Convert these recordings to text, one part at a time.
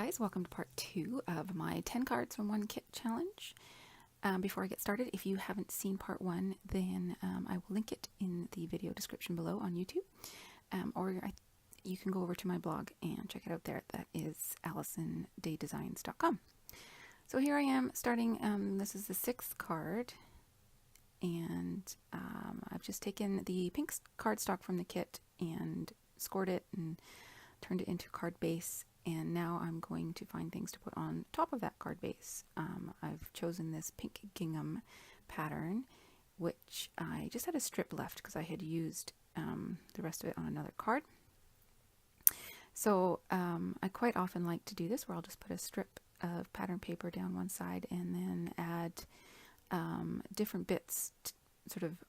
guys, welcome to part 2 of my 10 cards from one kit challenge. Before I get started, if you haven't seen part 1, then I will link it in the video description below on YouTube, you can go over to my blog and check it out there. That is AllisonDayDesigns.com. So here I am starting, this is the 6th card, and I've just taken the pink cardstock from the kit and scored it and turned it into card base. And now I'm going to find things to put on top of that card base. I've chosen this pink gingham pattern, which I just had a strip left because I had used the rest of it on another card. So I quite often like to do this where I'll just put a strip of pattern paper down one side and then add different bits sort of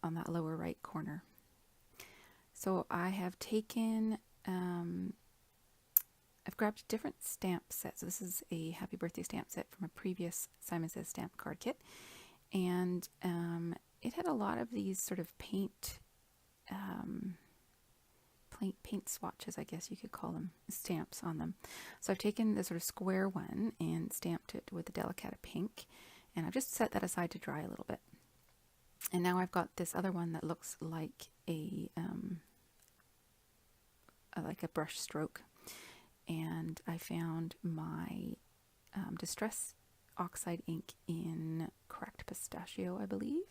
on that lower right corner. So I have taken I've grabbed different stamp sets. So this is a happy birthday stamp set from a previous Simon Says stamp card kit. And it had a lot of these sort of paint swatches, I guess you could call them, stamps on them. So I've taken the sort of square one and stamped it with the Delicata pink. And I've just set that aside to dry a little bit. And now I've got this other one that looks like a brush stroke. And I found my Distress Oxide ink in Cracked Pistachio, I believe.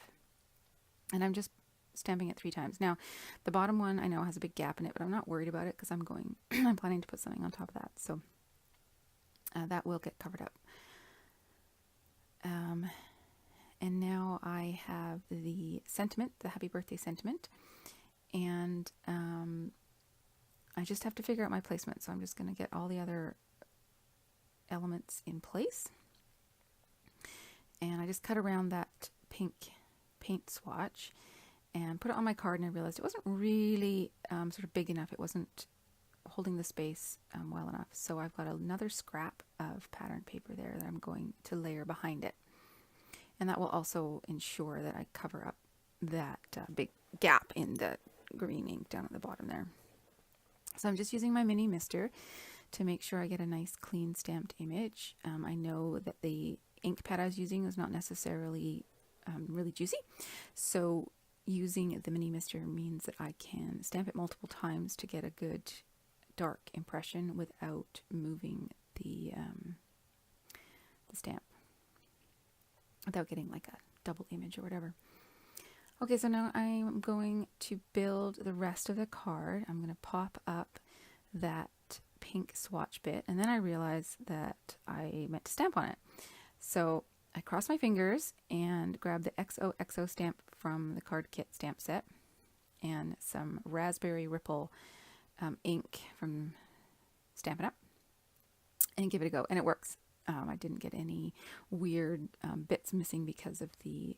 And I'm just stamping it 3 times. Now, the bottom one I know has a big gap in it, but I'm not worried about it because I'm planning to put something on top of that. So that will get covered up. And now I have the sentiment, the happy birthday sentiment. And I just have to figure out my placement, so I'm just going to get all the other elements in place. And I just cut around that pink paint swatch and put it on my card, and I realized it wasn't really sort of big enough. It wasn't holding the space well enough. So I've got another scrap of pattern paper there that I'm going to layer behind it. And that will also ensure that I cover up that big gap in the green ink down at the bottom there. So I'm just using my mini mister to make sure I get a nice clean stamped image. I know that the ink pad I was using is not necessarily really juicy, so using the mini mister means that I can stamp it multiple times to get a good dark impression without moving the stamp, without getting like a double image or whatever. Okay, so now I'm going to build the rest of the card. I'm going to pop up that pink swatch bit, and then I realize that I meant to stamp on it. So I cross my fingers and grab the XOXO stamp from the card kit stamp set and some Raspberry Ripple ink from Stampin' Up! And give it a go, and it works. I didn't get any weird bits missing because of the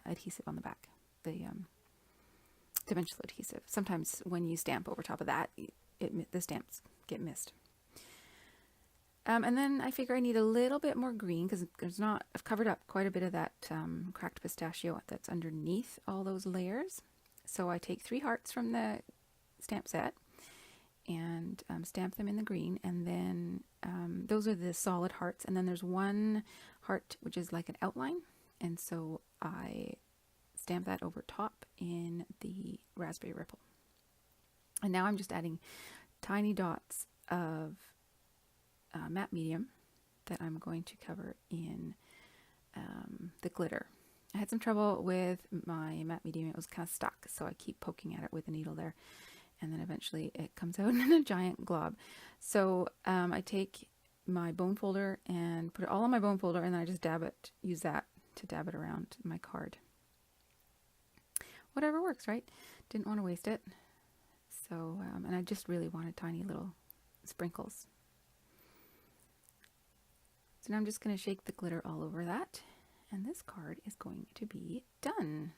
adhesive on the back, the dimensional adhesive. Sometimes when you stamp over top of that, the stamps get missed. And then I figure I need a little bit more green because I've covered up quite a bit of that cracked pistachio that's underneath all those layers. So I take 3 hearts from the stamp set and stamp them in the green, and then those are the solid hearts, and then there's one heart which is like an outline. And so I stamp that over top in the Raspberry Ripple. And now I'm just adding tiny dots of matte medium that I'm going to cover in the glitter. I had some trouble with my matte medium. It was kind of stuck, so I keep poking at it with a needle there. And then eventually it comes out in a giant glob. So I take my bone folder and put it all on my bone folder, and then I just use that to dab it around my card. Whatever works, right? Didn't want to waste it. So, and I just really wanted tiny little sprinkles. So now I'm just going to shake the glitter all over that, and this card is going to be done.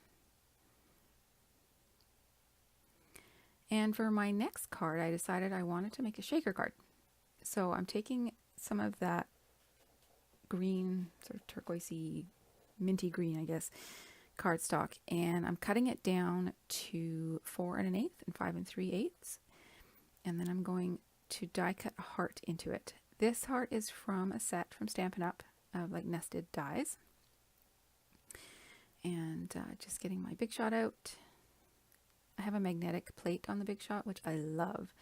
And for my next card, I decided I wanted to make a shaker card. So I'm taking some of that green, sort of turquoisey, minty green, I guess, cardstock, and I'm cutting it down to 4 1/8 and 5 3/8, and then I'm going to die cut a heart into it. This heart is from a set from Stampin' Up! Of like nested dies. And just getting my Big Shot out. I have a magnetic plate on the Big Shot, which I love,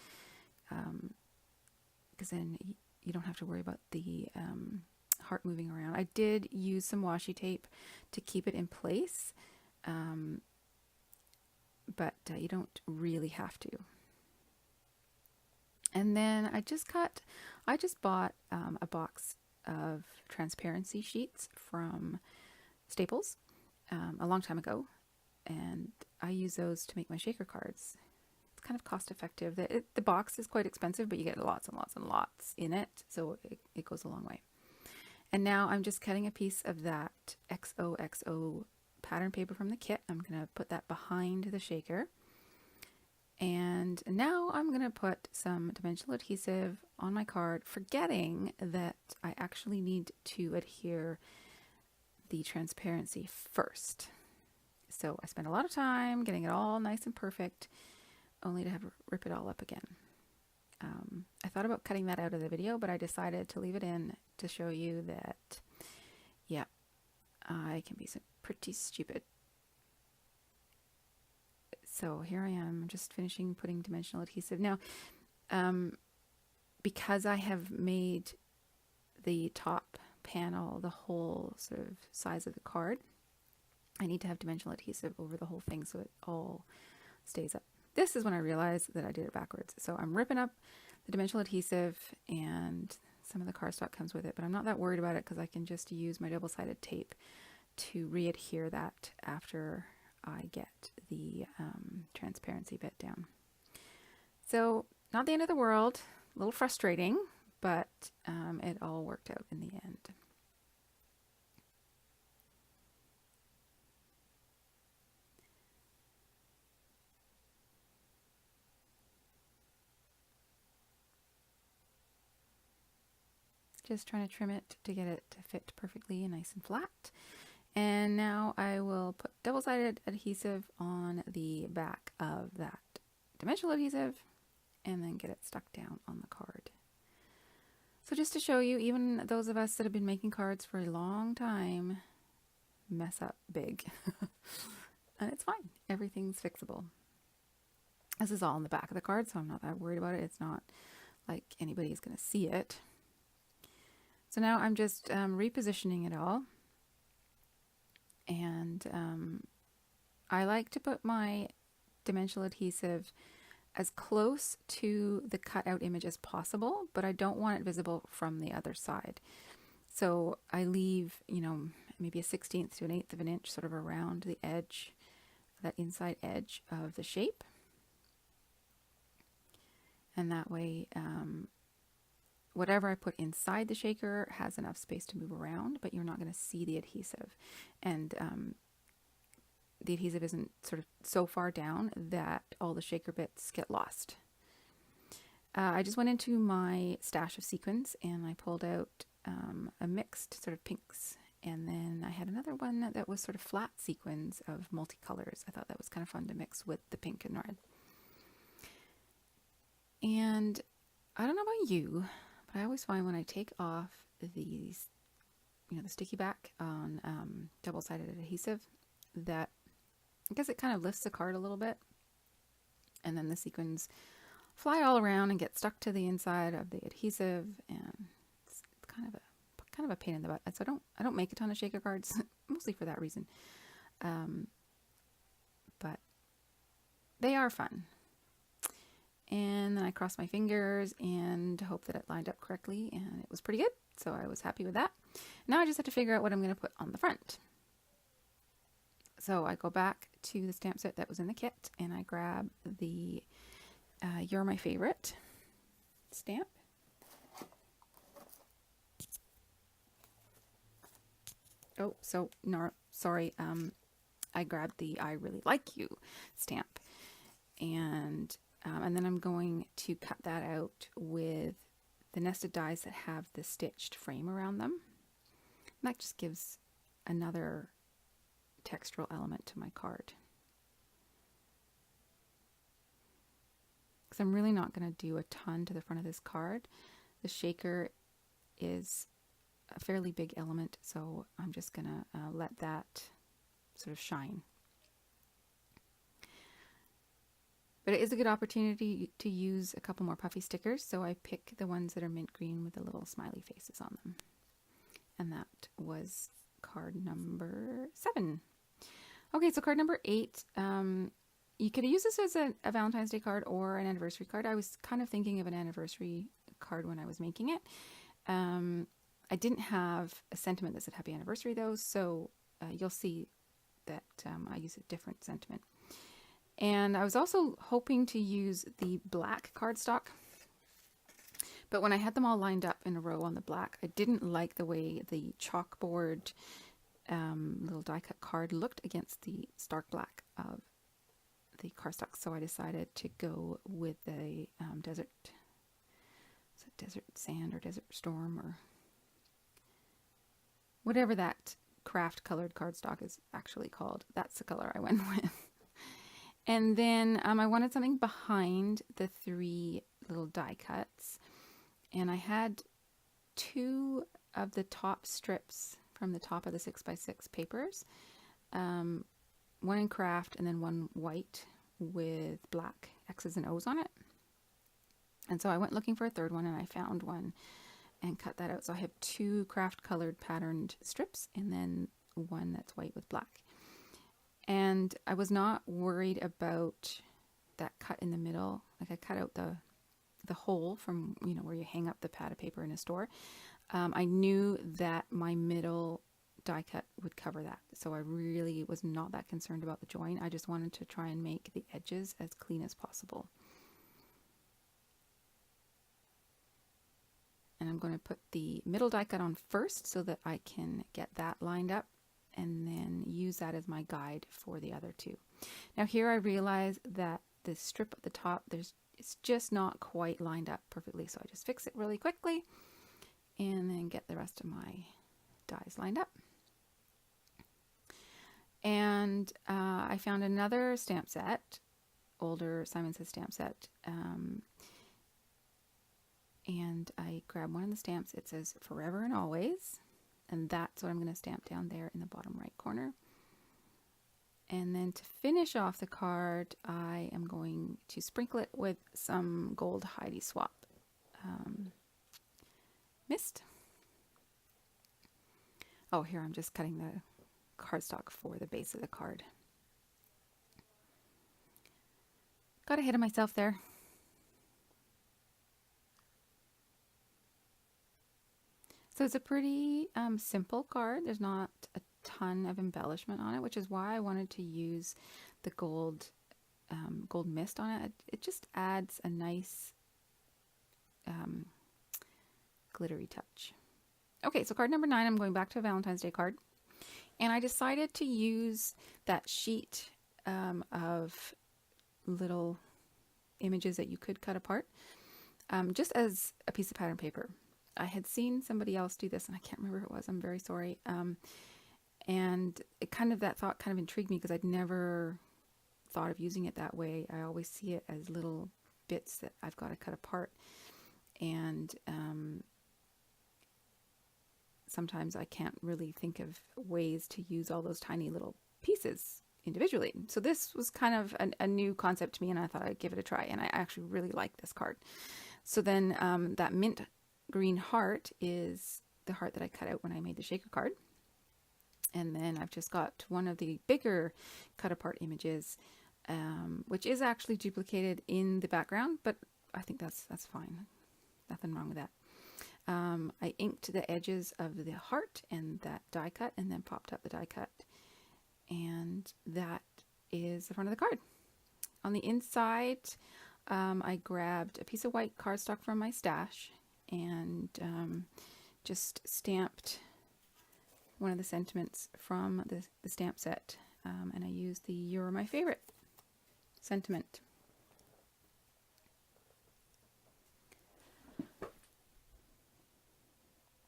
because then you don't have to worry about the heart moving around. I did use some washi tape to keep it in place, but you don't really have to. And then I just bought a box of transparency sheets from Staples a long time ago, and I use those to make my shaker cards. It's kind of cost effective. The box is quite expensive, but you get lots and lots and lots in it, so it goes a long way. And now I'm just cutting a piece of that XOXO pattern paper from the kit. I'm going to put that behind the shaker. And now I'm going to put some dimensional adhesive on my card, forgetting that I actually need to adhere the transparency first. So I spent a lot of time getting it all nice and perfect, only to have to rip it all up again. I thought about cutting that out of the video, but I decided to leave it in to show you that, yeah, I can be pretty stupid. So here I am, just finishing putting dimensional adhesive. Now, because I have made the top panel the whole sort of size of the card, I need to have dimensional adhesive over the whole thing so it all stays up. This is when I realized that I did it backwards. So I'm ripping up the dimensional adhesive, and some of the cardstock comes with it, but I'm not that worried about it because I can just use my double-sided tape to re-adhere that after I get the transparency bit down. So not the end of the world, a little frustrating, but it all worked out in the end. Just trying to trim it to get it to fit perfectly and nice and flat. And now I will put double-sided adhesive on the back of that dimensional adhesive and then get it stuck down on the card. So just to show you, even those of us that have been making cards for a long time mess up big. And it's fine. Everything's fixable. This is all in the back of the card, so I'm not that worried about it. It's not like anybody's going to see it. So now I'm just repositioning it all. And I like to put my dimensional adhesive as close to the cutout image as possible, but I don't want it visible from the other side. So I leave, maybe a 1/16 to an 1/8 of an inch sort of around the edge, that inside edge of the shape. And that way, whatever I put inside the shaker has enough space to move around, but you're not going to see the adhesive. And the adhesive isn't sort of so far down that all the shaker bits get lost. I just went into my stash of sequins and I pulled out a mixed sort of pinks. And then I had another one that was sort of flat sequins of multicolors. I thought that was kind of fun to mix with the pink and red. And I don't know about you, but I always find when I take off these, the sticky back on double-sided adhesive, that I guess it kind of lifts the card a little bit, and then the sequins fly all around and get stuck to the inside of the adhesive, and it's kind of a pain in the butt. So I don't make a ton of shaker cards, mostly for that reason, but they are fun. And then I crossed my fingers and hope that it lined up correctly, and it was pretty good, so I was happy with that. Now I just have to figure out what I'm going to put on the front. So I go back to the stamp set that was in the kit, and I grab the You're My Favorite stamp. Oh, so, no, sorry, I grabbed the I Really Like You stamp, and then I'm going to cut that out with the nested dies that have the stitched frame around them. And that just gives another textural element to my card. because I'm really not going to do a ton to the front of this card. The shaker is a fairly big element, so I'm just going to let that sort of shine. But it is a good opportunity to use a couple more puffy stickers, so I pick the ones that are mint green with the little smiley faces on them. And that was card number 7. Okay, so card number 8. You could use this as a Valentine's Day card or an anniversary card. I was kind of thinking of an anniversary card when I was making it. I didn't have a sentiment that said happy anniversary though, so you'll see that I use a different sentiment. And I was also hoping to use the black cardstock, but when I had them all lined up in a row on the black, I didn't like the way the chalkboard little die cut card looked against the stark black of the cardstock, so I decided to go with the desert sand or desert storm or whatever that craft colored cardstock is actually called. That's the color I went with. And then I wanted something behind the 3 little die cuts. And I had 2 of the top strips from the top of the 6x6 papers. One in craft and then one white with black X's and O's on it. And so I went looking for a third one and I found one and cut that out. So I have 2 craft colored patterned strips and then one that's white with black. And I was not worried about that cut in the middle. Like I cut out the hole from, you know, where you hang up the pad of paper in a store. I knew that my middle die cut would cover that. So I really was not that concerned about the join. I just wanted to try and make the edges as clean as possible. And I'm going to put the middle die cut on first so that I can get that lined up and then use that as my guide for the other 2. Now here I realize that the strip at the top, it's just not quite lined up perfectly, so I just fix it really quickly and then get the rest of my dies lined up. And I found another stamp set, older Simon Says stamp set, and I grabbed one of the stamps. It says Forever and Always. And that's what I'm going to stamp down there in the bottom right corner. And then to finish off the card, I am going to sprinkle it with some gold Heidi Swap mist. Oh, here I'm just cutting the cardstock for the base of the card. Got ahead of myself there. So it's a pretty simple card. There's not a ton of embellishment on it, which is why I wanted to use the gold mist on it. It just adds a nice glittery touch. Okay, so card number 9, I'm going back to a Valentine's Day card. And I decided to use that sheet of little images that you could cut apart just as a piece of pattern paper. I had seen somebody else do this and I can't remember who it was. I'm very sorry. And it that thought kind of intrigued me because I'd never thought of using it that way. I always see it as little bits that I've got to cut apart. And sometimes I can't really think of ways to use all those tiny little pieces individually. So this was kind of a new concept to me and I thought I'd give it a try. And I actually really like this card. So then that mint green heart is the heart that I cut out when I made the shaker card. And then I've just got one of the bigger cut apart images, which is actually duplicated in the background, but I think that's fine. Nothing wrong with that. I inked the edges of the heart and that die cut and then popped up the die cut. And that is the front of the card. On the inside, I grabbed a piece of white cardstock from my stash and just stamped one of the sentiments from the stamp set, and I used the You're My Favorite sentiment.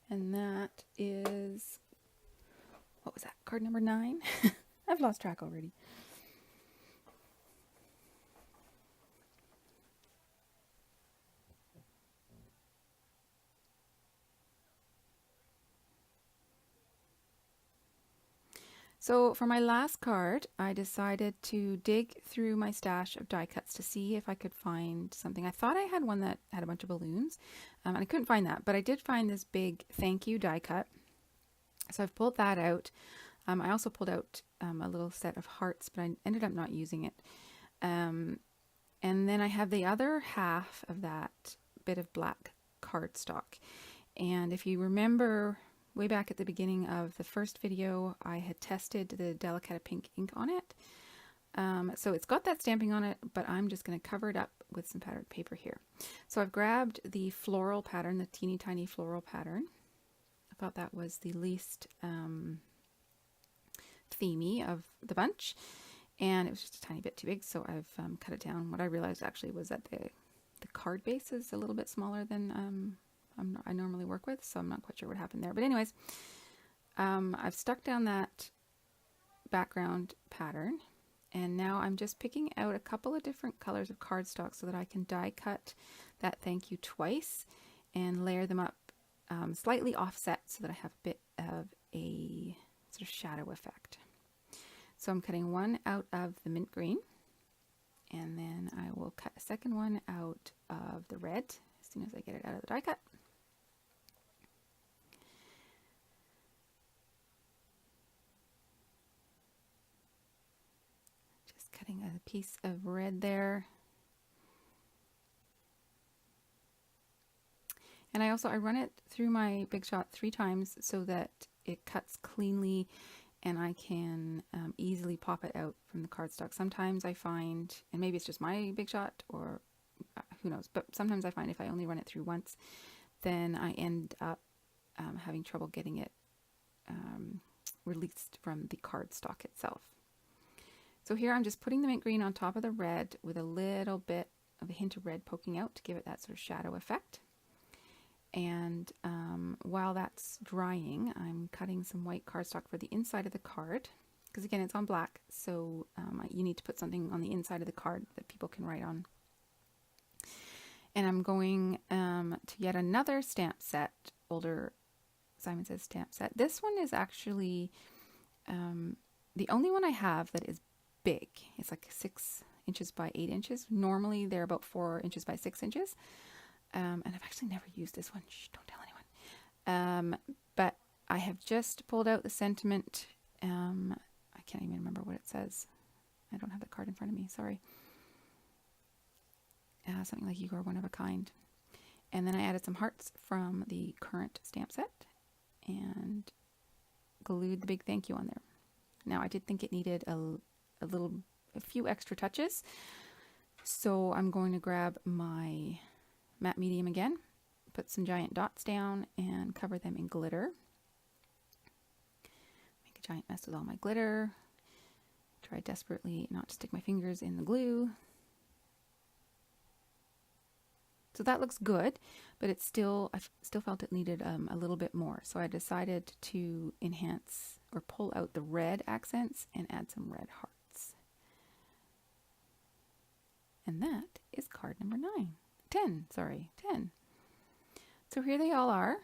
And that is, what was that, card number 9? I've lost track already. So for my last card, I decided to dig through my stash of die cuts to see if I could find something. I thought I had one that had a bunch of balloons, and I couldn't find that, but I did find this big thank you die cut. So I've pulled that out. I also pulled out a little set of hearts, but I ended up not using it. And then I have the other half of that bit of black cardstock. And if you remember, way back at the beginning of the first video, I had tested the Delicata pink ink on it. So it's got that stamping on it, but I'm just going to cover it up with some patterned paper here. So I've grabbed the floral pattern, the teeny tiny floral pattern. I thought that was the least themey of the bunch, and it was just a tiny bit too big, so I've cut it down. What I realized actually was that the card base is a little bit smaller than I normally work with, so I'm not quite sure what happened there. But anyways, I've stuck down that background pattern, and now I'm just picking out a couple of different colors of cardstock so that I can die cut that thank you twice and layer them up slightly offset so that I have a bit of a sort of shadow effect. So I'm cutting one out of the mint green, and then I will cut a second one out of the red as soon as I get it out of the die cut. Just cutting a piece of red there. And I run it through my Big Shot 3 times so that it cuts cleanly and I can easily pop it out from the cardstock. Sometimes I find, and maybe it's just my Big Shot or who knows, but sometimes I find if I only run it through once, then I end up having trouble getting it released from the cardstock itself. So here I'm just putting the mint green on top of the red with a little bit of a hint of red poking out to give it that sort of shadow effect. And while that's drying, I'm cutting some white cardstock for the inside of the card, because again, it's on black, so you need to put something on the inside of the card that people can write on. And I'm going to yet another stamp set, older Simon Says stamp set. This one is actually the only one I have that is big. It's like 6 inches by 8 inches. Normally they're about 4 inches by 6 inches. And I've actually never used this one. Shh, don't tell anyone. But I have just pulled out the sentiment. I can't even remember what it says. I don't have the card in front of me. Sorry. Something like you are one of a kind. And then I added some hearts from the current stamp set and glued the big thank you on there. Now I did think it needed a few extra touches. So I'm going to grab my matte medium again, put some giant dots down and cover them in glitter. Make a giant mess with all my glitter. Try desperately not to stick my fingers in the glue. So that looks good, but I still felt it needed a little bit more. So I decided to enhance or pull out the red accents and add some red hearts. And that is card number 10. So here they all are.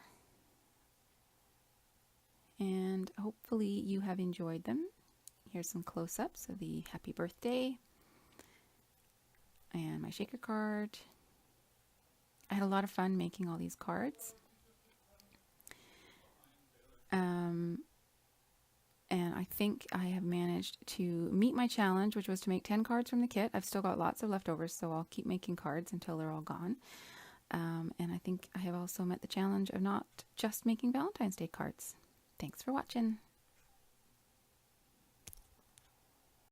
And hopefully you have enjoyed them. Here's some close-ups of the happy birthday and my shaker card. I had a lot of fun making all these cards. And I think I have managed to meet my challenge, which was to make 10 cards from the kit. I've still got lots of leftovers, so I'll keep making cards until they're all gone. And I think I have also met the challenge of not just making Valentine's Day cards. Thanks for watching.